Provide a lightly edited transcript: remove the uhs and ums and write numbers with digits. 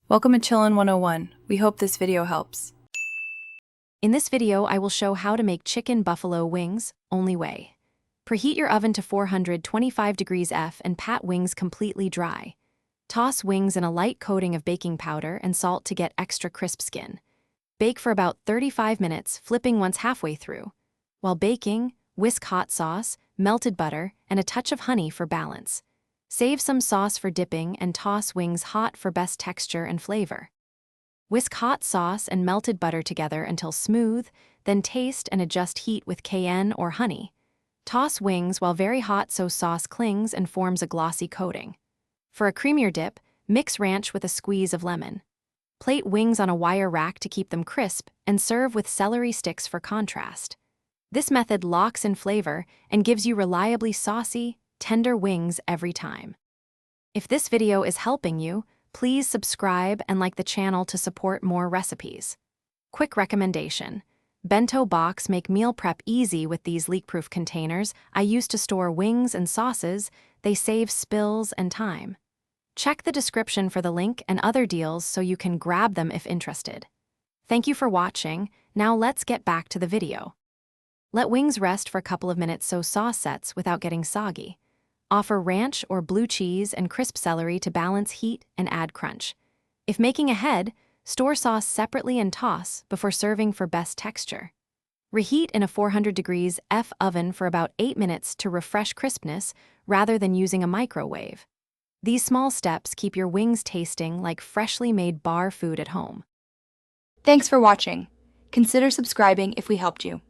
Welcome to Chillin' 101. We hope this video helps. In this video, I will show how to make chicken buffalo wings, only way. Preheat your oven to 425 degrees F and pat wings completely dry. Toss wings in a light coating of baking powder and salt to get extra crisp skin. Bake for about 35 minutes, flipping once halfway through. While baking, whisk hot sauce, melted butter, and a touch of honey for balance. Save some sauce for dipping and toss wings hot for best texture and flavor. Whisk hot sauce and melted butter together until smooth, then taste and adjust heat with cayenne or honey. Toss wings while very hot so sauce clings and forms a glossy coating. For a creamier dip, mix ranch with a squeeze of lemon. Plate wings on a wire rack to keep them crisp and serve with celery sticks for contrast. This method locks in flavor and gives you reliably saucy, tender wings every time. If this video is helping you, please subscribe and like the channel to support more recipes. Quick recommendation. Bento box make meal prep easy with these leak-proof containers I use to store wings and sauces. They save spills and time. Check the description for the link and other deals so you can grab them if interested. Thank you for watching. Now let's get back to the video. Let wings rest for a couple of minutes so sauce sets without getting soggy. Offer ranch or blue cheese and crisp celery to balance heat and add crunch. If making ahead, store sauce separately and toss before serving for best texture. Reheat in a 400 degrees F oven for about 8 minutes to refresh crispness rather than using a microwave. These small steps keep your wings tasting like freshly made bar food at home. Thanks for watching. Consider subscribing if we helped you.